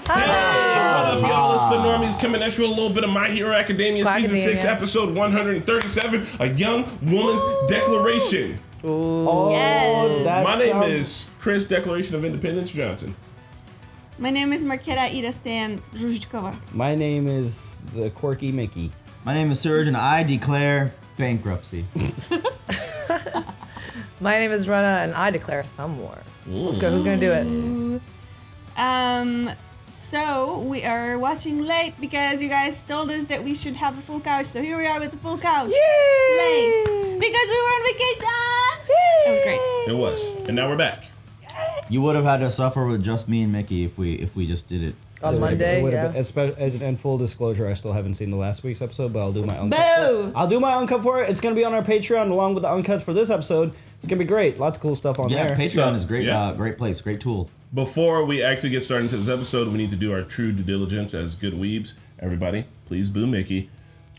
What up, y'all? It's the Normies coming at you a little bit of My Hero Academia Season 6, Episode 137, A Young Woman's Declaration. Ooh. Yes. My name is Chris, Declaration of Independence Johnson. My name is Marketa Irastan Zhuzhkova. My name is the Quirky Mickey. My name is Serge, and I declare bankruptcy. My name is Rana, and I declare thumb war. Let's go. Who's gonna do it? So we are watching late because you guys told us that we should have a full couch. So here we are with the full couch. Yay! Late because we were on vacation. That was great. It was, and now we're back. You would have had to suffer with just me and Mickey if we just did it. On Monday, yeah. And full disclosure, I still haven't seen the last week's episode, but I'll do my uncut. Boo! I'll do my uncut for it. It's gonna be on our Patreon along with the uncuts for this episode. It's gonna be great. Lots of cool stuff on there. Yeah, Patreon is great. Great place, great tool. Before we actually get started into this episode, we need to do our true due diligence as good weebs. Everybody, please boo Mickey.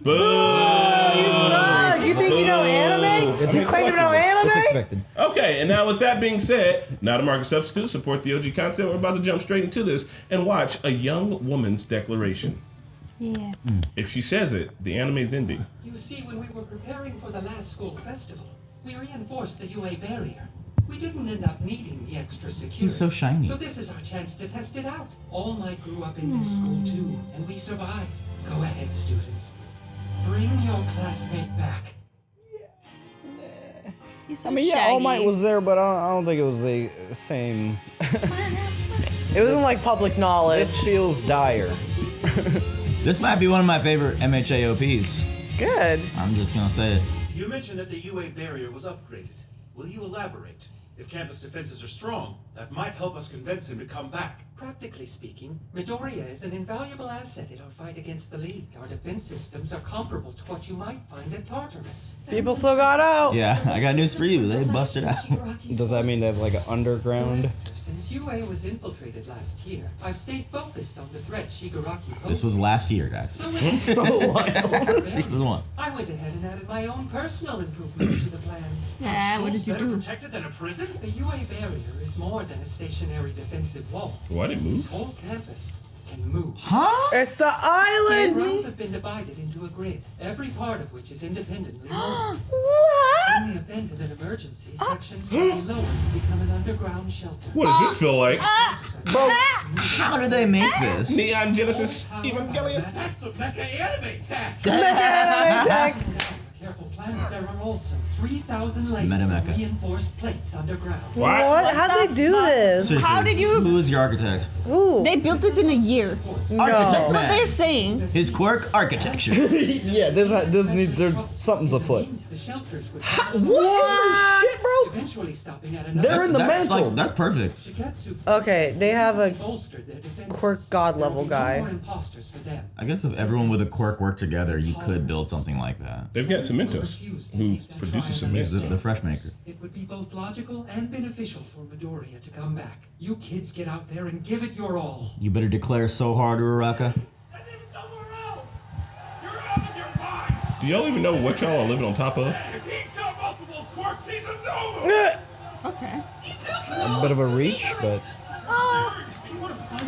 Boo! You suck! You think you know anime? You claim to know anime? It's expected. Okay, and now with that being said, not a market substitute, support the OG content. We're about to jump straight into this and watch A Young Woman's Declaration. Yes. If she says it, the anime's ending. You see, when we were preparing for the last school festival, we reinforced the UA barrier. We didn't end up needing the extra security. He's so shiny. So this is our chance to test it out. All Might grew up in this school too, and we survived. Go ahead, students. Bring your classmate back. He's so I mean, yeah, All Might was there, but I don't think it was the same. It wasn't like public knowledge. This feels dire. This might be one of my favorite MHAOPs. Good. I'm just gonna say it. You mentioned that the UA barrier was upgraded. Will you elaborate? If campus defenses are strong, that might help us convince him to come back. Practically speaking, Midoriya is an invaluable asset in our fight against the League. Our defense systems are comparable to what you might find at Tartarus. People still got out. Yeah, I got news for you. They busted out. Does that mean they have like an underground? Since UA was infiltrated last year, I've stayed focused on the threat Shigaraki poses. This was last year, guys. So wild. Season 1. I went ahead and added my own personal improvements to the plans. Yeah, what did you Better do? protected than a prison? The UA barrier is more than a stationary defensive wall. Why did it move? This whole campus can move. Huh? It's the Routes island. have been divided into a grid, every part of which is independently loaded. What? In the event of an emergency, sections can be lowered to become an underground shelter. What does this feel like? Bro, how did they make this? Neon Genesis Evangelion? That's some mecha anime tech! Careful planet, there are also 3,000 layers Metamecha. of reinforced plates underground. What? How'd they do this? Seriously, How did you- Who is your architect? Ooh. They built this in a year. No. That's what Man. they're saying. His quirk, architecture. Yeah, something's afoot. The shelters would What? Shit, bro. eventually stopping at another. They're in the That's mantle. that's perfect. Shigetsu Okay, they have a bolstered their defenses. quirk god level There will be no guy. more imposters for them. I guess if everyone with a quirk worked together, you could build something like that. They've got Cementos, who produces cement. The fresh maker. It would be both logical and beneficial for Midoriya to come back. You kids get out there and give it your all. You better declare so hard, Uraraka. Send him somewhere else! You're out of your mind! Do y'all even know what y'all are living on top of? If he's got multiple quirks, he's a Nova! Okay. A bit of a reach, but.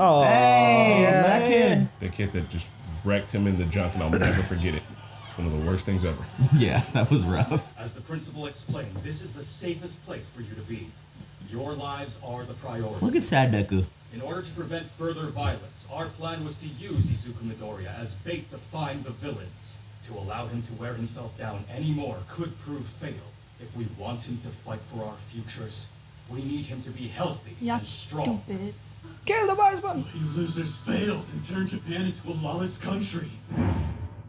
Oh, Hey, Yeah. that kid. The kid that just wrecked him in the junk, and I'll never forget it. It's one of the worst things ever. Yeah, that was rough. As the principal explained, this is the safest place for you to be. Your lives are the priority. Look at Sad Deku. In order to prevent further violence, our plan was to use Izuku Midoriya as bait to find the villains. To allow him to wear himself down anymore could prove fatal. If we want him to fight for our futures, we need him to be healthy Yeah, and strong. stupid. kill the Weisman. You losers failed and turned Japan into a lawless country.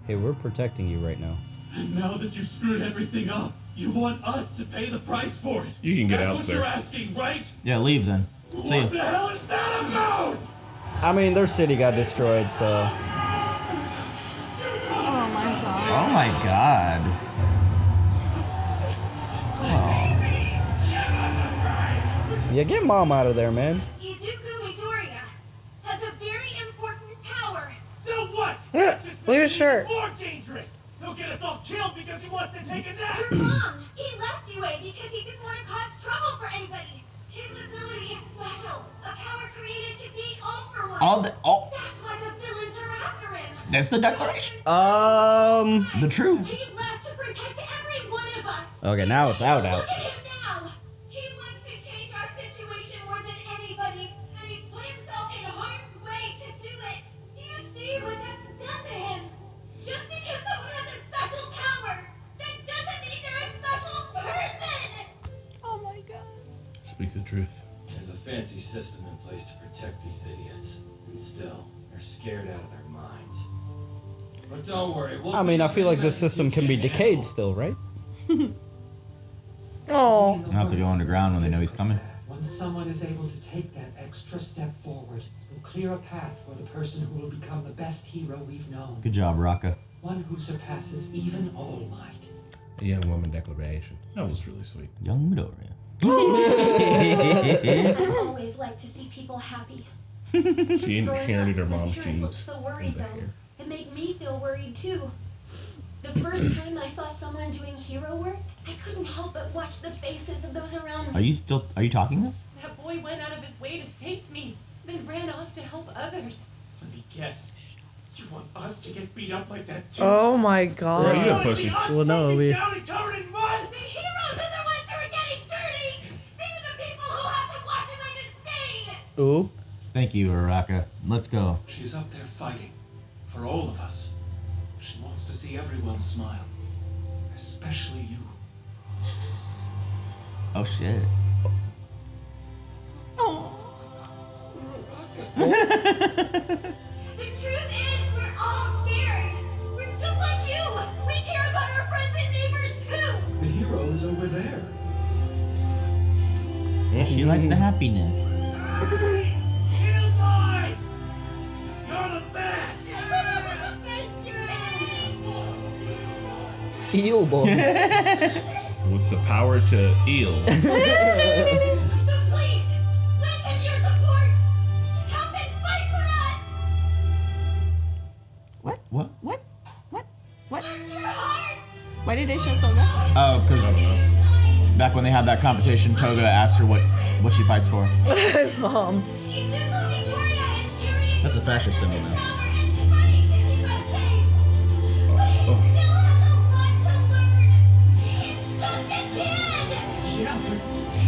Hey, we're protecting you right now. And now that you've screwed everything up, you want us to pay the price for it. You can get That's out, what sir. you're asking, right? Yeah, leave then. See What ya. the hell is that about? I mean, their city got destroyed, so. Oh my god. Oh my god. Yeah, get mom out of there, man. Izuku Midoriya has a very important power. So what? Yeah, Just leave his makes shirt. it more dangerous. He'll get us all killed because he wants to take a nap. You're wrong. He left UA because he didn't want to cause trouble for anybody. His ability is special, a power created to beat all for one. All That's why the villains are after him. that's the declaration. The truth. He left to protect every one of us. Okay, now it's out. Look at him now. He wants to change our situation more than anybody, and he's put himself in harm's way to do it. Do you see what that's done to him? Just because someone has a special power, that doesn't mean they're a special person. Oh my god. Speak the truth. There's a fancy system in place to protect these idiots, and still, they're scared out of their minds. But don't worry, we'll I mean, I feel like this system can be decayed still, right? Oh. Not have to go underground when they know he's coming. When someone is able to take that extra step forward, will clear a path for the person who will become the best hero we've known. Good job, Raka. One who surpasses even All Might. A young woman declaration. That was really sweet. Young Midoriya. I always like to see people happy. She inherited her My mom's parents looked genes. so worried in the though. hair. It made me feel worried too. The first time I saw someone doing hero work, I couldn't help but watch the faces of those around Are me. you talking this? That boy went out of his way to save me, then ran off to help others. Let me guess. You want us to get beat up like that too? Oh my Right, god. you a pussy. Well, no, we. Down and covered in mud! The heroes are the ones who are getting dirty! They're the people who have to wash away the stain! Ooh. Thank you, Uraraka. Let's go. She's up there fighting. For all of us. She wants to see everyone smile. Especially you. Oh shit. The truth is, we're all scared! We're just like you! We care about our friends and neighbors too! The hero is over there. She likes the happiness. Kill boy! You're the best! Thank you! Eel boy. With the power to eel. So please, lend him your support! Help him fight for us! What? What? What? What? What? Search your heart! Why did they show Toga? Oh, because back when they had that competition, Toga asked her what she fights for. His mom. Izuku Midoriya is carrying That's a fascist symbol now. power and trying to keep us safe. But he still has a lot to learn. He's just a kid!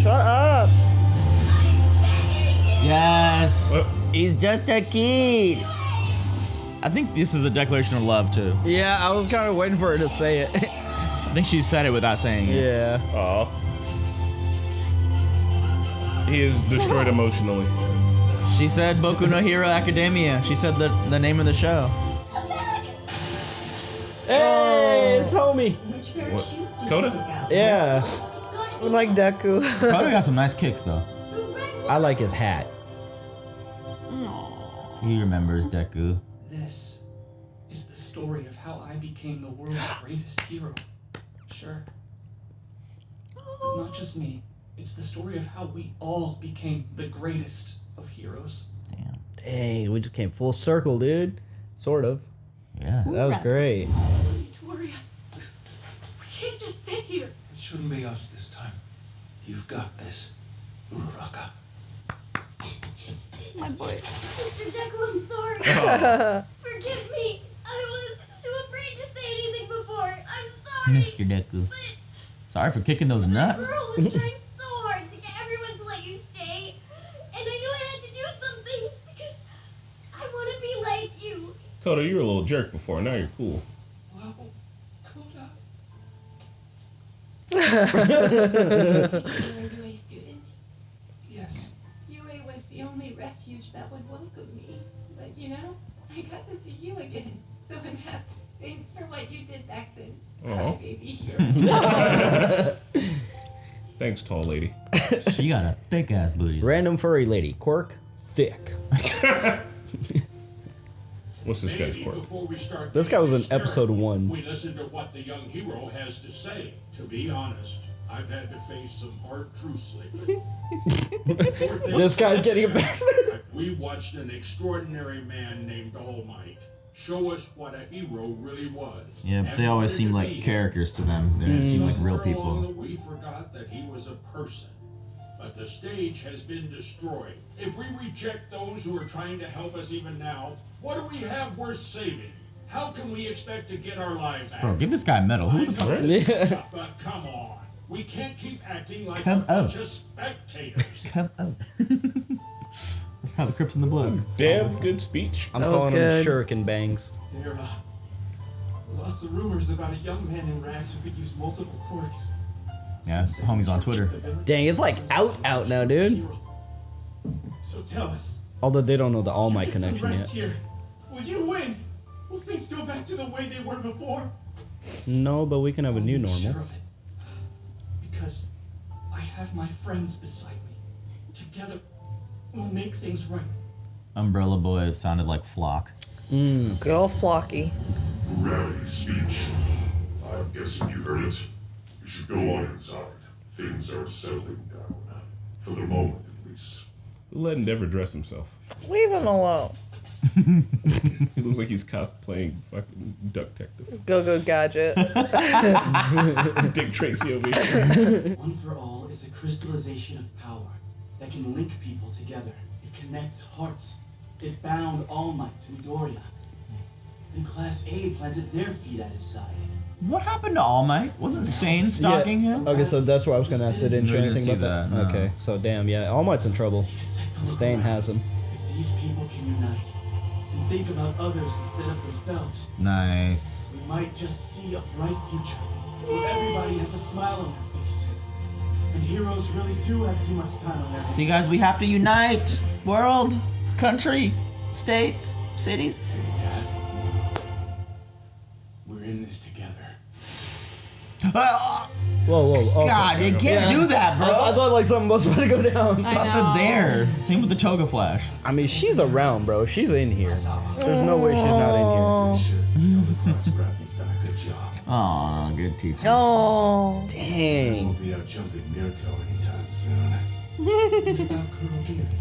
Shut up. I'm begging you! Yes. What? He's just a kid. I think this is a declaration of love too. Yeah, I was kind of waiting for her to say it. I think she said it without saying it. Yeah. Aw. He is destroyed emotionally. She said Boku no Hero Academia. She said the name of the show. Hey, it's homie. Which pair What? of shoes did Coda? you pick out? Yeah. It's going to be Like Deku. Koda got some nice kicks though. the red one. I like his hat. He remembers Deku. This is the story of how I became the world's greatest hero. Sure. But not just me. It's the story of how we all became the greatest of heroes. Damn. Dang, we just came full circle, dude. Sort of. Yeah. That was great. Midoriya, we can't just sit here. It shouldn't be us this time. You've got this, Uraraka. My boy. Mr. Deku, I'm sorry. Forgive me. I was too afraid to say anything before. I'm sorry. Mr. Deku. But Sorry for kicking those that nuts. girl was trying so hard to get everyone to let you stay. And I knew I had to do something because I want to be like you. Coda, you were a little jerk before. Now you're cool. Wow, Koda. You're a UA student. Yes. UA was the only refuge that would welcome me. But you know, I got to see you again. So I'm happy. Thanks for what you did back then. Aw. Baby. Thanks, tall lady. She got a thick ass booty. Random furry lady. Quirk. Thick. What's this guy's Maybe quirk? before we start This guy was in getting episode hysterical, 1. We listen to what the young hero has to say. To be honest, I've had to face some hard truths lately. This guy's getting a bastard. We watched an extraordinary man named All Might show us what a hero really was. Yeah, but and they always wanted seem to like be. characters to them. They don't seem like real Somewhere along people. the way, we forgot that he was a person. But the stage has been destroyed. If we reject those who are trying to help us even now, what do we have worth saving? How can we expect to get our lives back? Bro, give this guy a medal. Who the fuck? Yeah. But come on. We can't keep acting like a bunch of spectators. Come on. That's how the Crips and the Bloods. Damn good speech. I'm calling them shuriken bangs. There are lots of rumors about a young man in rags who could use multiple quirks. Yeah, homie's on Twitter. Dang, it's like out now, dude. So tell us. Although they don't know the All Might connection yet. Here. Will you win? Will things go back to the way they were before? No, but we can have a new normal. Sure of it. Because I have my friends beside me. Together, we'll make things right. Umbrella Boy sounded like Flock. Good old Flocky. Rally speech. I'm guessing you heard it. You should go on inside. Things are settling down. For the moment, at least. Let Endeavor dress himself. Leave him alone. He looks like he's cosplaying fucking Duck Detective. Go Gadget. Dick Tracy over here. One for All is a crystallization of power that can link people together. It connects hearts. It bound All Might to Midoriya. Then Class A planted their feet at his side. What happened to All Might? Wasn't Stain stalking him? Okay, so that's what I was gonna ask. They didn't show anything about that. No. Okay, so damn, yeah, All Might's in trouble. Stain has him. If these people can unite and think about others instead of themselves, Nice. we might just see a bright future where everybody has a smile on their face. And heroes really do have too much time on their hands. See, guys, we have to unite. World, country, states, cities. Hey, Dad. We're in this together. Whoa. Okay. God, you can't do that, bro. I thought like something was about to go down. Nothing there. Same with the Toga Flash. I mean, she's around, bro. She's in here. There's no way she's not in here. He's done a good job. Aw, good teacher. Oh. Dang. Won't be out jumping Mirko anytime soon. What about Kurogiri?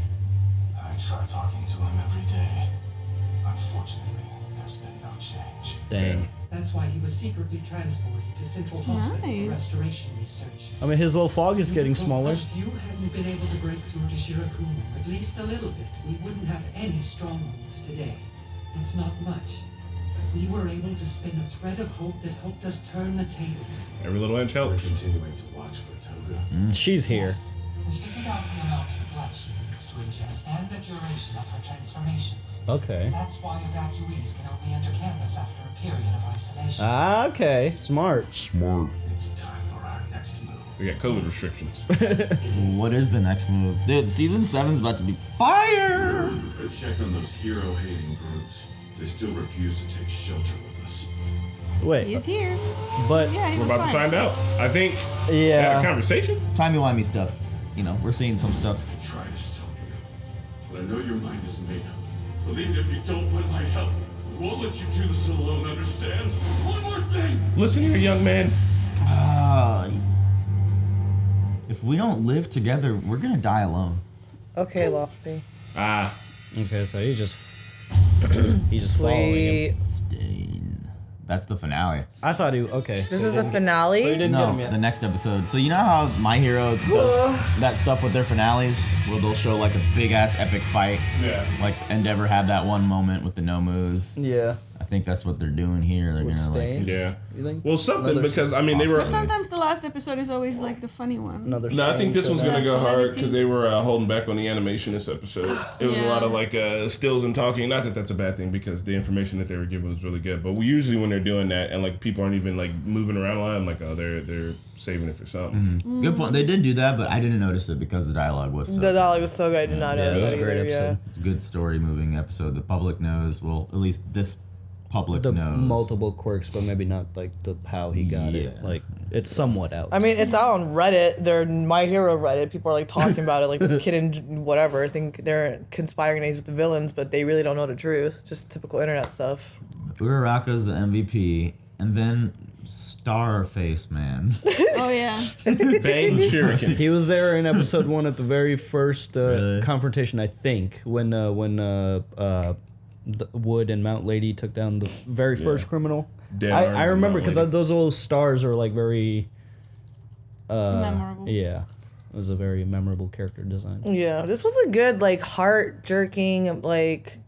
I try talking to him every day. Unfortunately, there's been no change. Dang. That's why he was secretly transported to Central Hospital for restoration research. I mean, his little fog is getting smaller. If you hadn't been able to break through to Shirakumo at least a little bit, we wouldn't have any strongholds today. It's not much, but we were able to spin a thread of hope that helped us turn the tables. Every little inch helps. We're continuing to watch for Toga. She's here. Yes. We figured out the amount of blood she needs to ingest and the duration of her transformations. Okay. That's why evacuees can only enter campus after a period of isolation. Ah, okay. Smart. It's time for our next move. They got COVID restrictions. What is the next move? Dude, season 7's about to be fire! Check on those hero-hating groups. They still refuse to take shelter with us. Wait. He's here. But Yeah, he We're was about to fine. find out. I think they had a conversation. Timey-wimey stuff. You know, we're seeing some stuff. I try to stop you, but I know your mind is made up. Believe if you don't want my help, I won't let you do this alone, understand? One more thing! Listen here, young man. If we don't live together, we're gonna die alone. Okay, Lofty. Ah. Okay, so he's just following him. Stain. That's the finale. I thought he okay. This is the finale? So he didn't get No, him yet. the next episode. So you know how My Hero does that stuff with their finales, where they'll show like a big ass epic fight. Yeah. Like Endeavor had that one moment with the Nomus. Yeah. I think that's what they're doing here. They're With gonna Stain? like. Yeah. You think? Well, something Another because I mean they were. But sometimes the last episode is always like the funny one. Another. No, I think this one's gonna go Yeah. hard because they were holding back on the animation this episode. It was a lot of like stills and talking. Not that that's a bad thing because the information that they were giving was really good. But we usually when they're doing that and like people aren't even like moving around a lot, I'm like, oh, they're saving it for something. Mm-hmm. Good point. They did do that, but I didn't notice it because the dialogue was so. The dialogue was so good. I did not notice it was that a great either. episode. It's a good story moving episode. The public knows. Well, at least this public The knows. multiple quirks, but maybe not like the how he got it. Yeah. Like it's somewhat out. I mean, it's out on Reddit. They're My Hero Reddit. People are like talking about it. Like this kid and whatever. I think they're conspiring against the villains, but they really don't know the truth. Just typical internet stuff. Uraraka's the MVP, and then Starface Man. Oh yeah. Bang shuriken. He was there in episode 1 at the very first confrontation, I think, when the Wood and Mount Lady took down the very first criminal. I remember because those little stars are like very Memorable. Yeah. It was a very memorable character design. Yeah, this was a good like heart jerking, like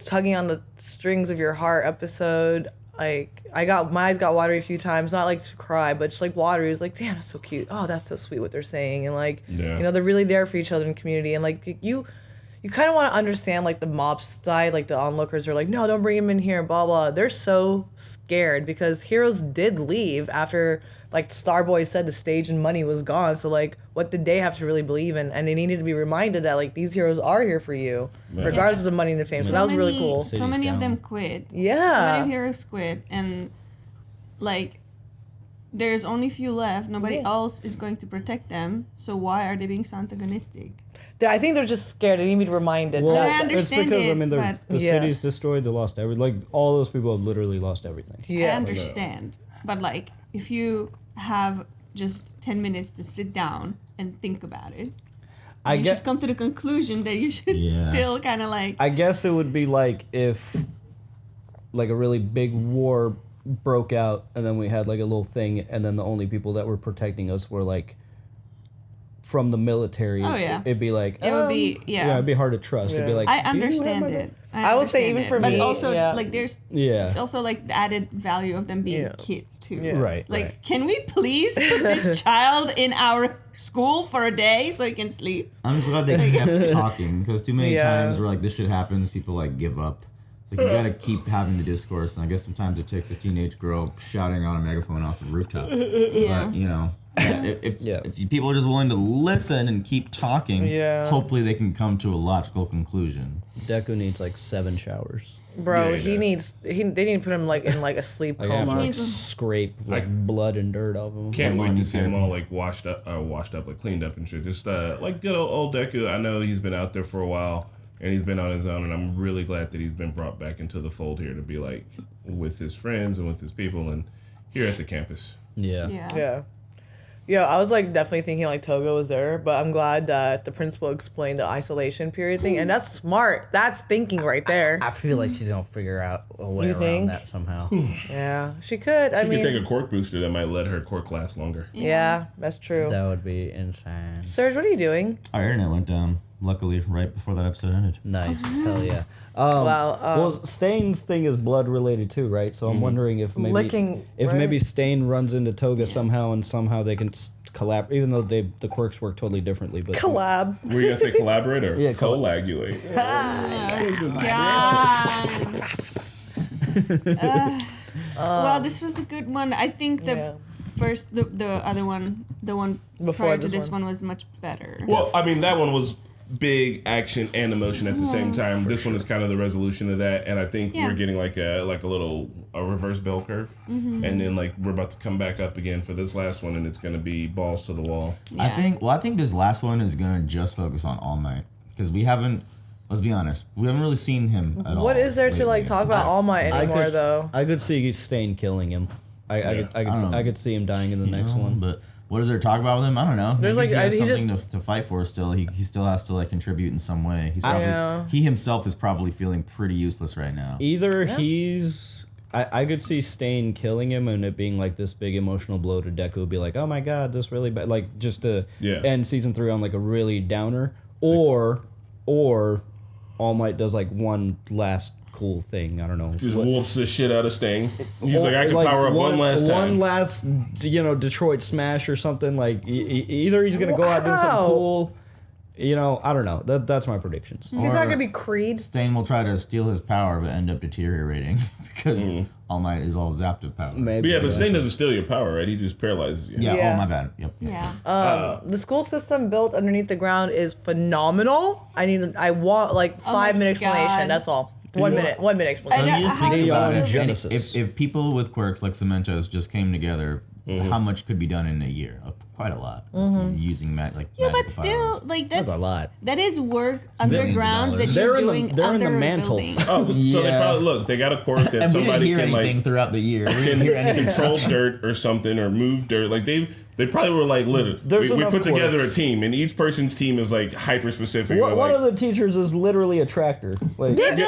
tugging on the strings of your heart episode. Like my eyes got watery a few times, not like to cry, but just like watery. It was like, damn, that's so cute. Oh, that's so sweet what they're saying, and like they're really there for each other in the community, and like you kind of want to understand like the mob side, like the onlookers are like, no, don't bring him in here, blah blah. They're so scared because heroes did leave after like Starboy said the stage and money was gone. So like, what did they have to really believe in? And they needed to be reminded that like these heroes are here for you, regardless of money and the fame. So that was really cool. So many of them quit. Yeah. So many heroes quit, and like, there's only few left. Nobody else is going to protect them. So why are they being so antagonistic? I think they're just scared. They need to be reminded. Well, I understand it's because the Yeah. city's destroyed. They lost everything. Like all those people have literally lost everything. I understand. But like, if you have just 10 minutes to sit down and think about it, you should come to the conclusion that you should still kind of like... I guess it would be like if like a really big war broke out and then we had like a little thing and then the only people that were protecting us were like from the military. Oh, yeah. It'd be like... It would be, yeah. it'd be hard to trust. It'd be like... I understand it. I would say even for but me, also like there's also like the added value of them being kids too. Right. Like, can we please put this child in our school for a day so he can sleep? I'm just glad they kept talking because too many times where like this shit happens, people like give up. So you gotta keep having the discourse, and I guess sometimes it takes a teenage girl shouting on a megaphone off the rooftop. Yeah. But, you know, if people are just willing to listen and keep talking, hopefully they can come to a logical conclusion. Deku needs like 7 showers. Bro, they need to put him like in like a sleep Like, coma. like scrape like blood and dirt off him. Can't wait to see him all like washed up, like cleaned up and shit. Just like good old Deku. I know he's been out there for a while and he's been on his own, and I'm really glad that he's been brought back into the fold here to be like with his friends and with his people and here at the campus. Yeah, I was like definitely thinking like Toga was there, but I'm glad that the principal explained the isolation period thing, and that's smart. That's thinking right there. I feel like she's gonna figure out a way around that somehow. Yeah, she could. She could take a quirk booster that might let her quirk last longer. Yeah, that's true. That would be insane. Serge, what are you doing? Our internet went down, luckily, right before that episode ended. Nice. Hell yeah. Well, Stain's thing is blood related too, right? So I'm wondering if maybe maybe Stain runs into Toga somehow, and somehow they can collab, even though the quirks work totally differently. But collab. Were you gonna say collaborate or Yeah, coagulate? Well, this was a good one. I think the first, the other one, the one Before prior to this this one was much better. Well, I mean, that one was big action and emotion at the same time. This one is kind of the resolution of that, and I think we're getting like a little reverse bell curve, and then like we're about to come back up again for this last one, and it's going to be balls to the wall. I think this last one is gonna just focus on All Might because we haven't. Let's be honest, we haven't really seen him at all. What is there to like talk about All Might anymore though? I could see Stain killing him. I could see him dying in the next one, but. What is there to talk about with him? I don't know. There's Maybe he has something to fight for still. He still has to like contribute in some way. He's probably, he himself is probably feeling pretty useless right now. Either he's... I could see Stain killing him and it being like this big emotional blow to Deku. Be like, oh my god, this really bad. Like just to end season 3 on like a really downer. Or All Might does like one last cool thing. I don't know. Just whoops the shit out of Sting. He's like, I can power up one last time. One last, Detroit smash or something. Like either he's gonna go out doing something cool. I don't know. That's my predictions. He's not gonna be Creed. Stain will try to steal his power but end up deteriorating because All Might is all zapped of power. Maybe. But Stain doesn't steal your power, right? He just paralyzes you. Yeah. Oh my bad. Yep. Yeah. The school system built underneath the ground is phenomenal. I want like 5-minute explanation. That's all. 1 minute. 1 minute explanation. So you just think about it. If people with quirks like Cementos just came together, how much could be done in a year? Quite a lot. Using but still, like that's a lot. That is work underground that They're you're in doing the under mantle. building. Oh, so they probably they got a quirk that and somebody we didn't hear can anything throughout the year. We didn't hear anything. Control dirt or something or move dirt. Like they probably were like, literally, we put together a team, and each person's team is like hyper specific. One of the teachers is literally a tractor. Like, But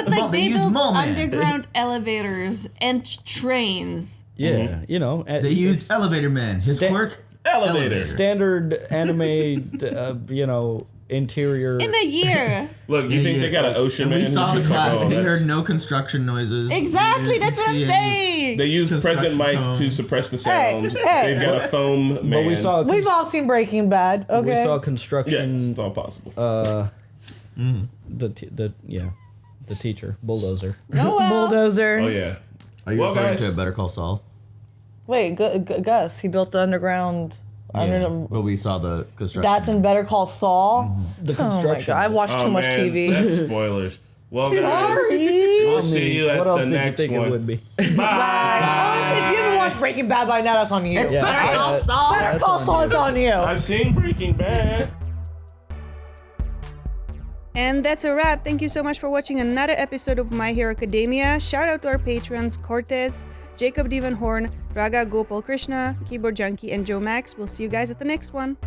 like they build Moment. underground elevators and trains. yeah, They used Elevator Man. His quirk, Elevator. Standard anime, interior. In a year. Look, you think they got an ocean man? We saw the who's just class. like, We heard no construction noises. Exactly, that's what I'm saying. They use present mic to suppress the sound. They've got a foam man. But we've all seen Breaking Bad. Okay. We saw construction. Yeah, it's all possible. The teacher, bulldozer. Bulldozer. Oh yeah. Are you referring to Better Call Saul? Wait, Gus. He built the underground. But we saw the construction. That's in Better Call Saul. The construction. I watched too much TV. That's spoilers. Well, guys, sorry. We'll see you at what else the did next you think one. It would be? Bye. If you haven't watched Breaking Bad by now, that's on you. Better Call Saul. Better Call Saul is on you. I've seen Breaking Bad. And that's a wrap. Thank you so much for watching another episode of My Hero Academia. Shout out to our patrons, Cortez, Jacob Devenhorn, Raga Gopal Krishna, Keyboard Junkie, and Joe Max. We'll see you guys at the next one.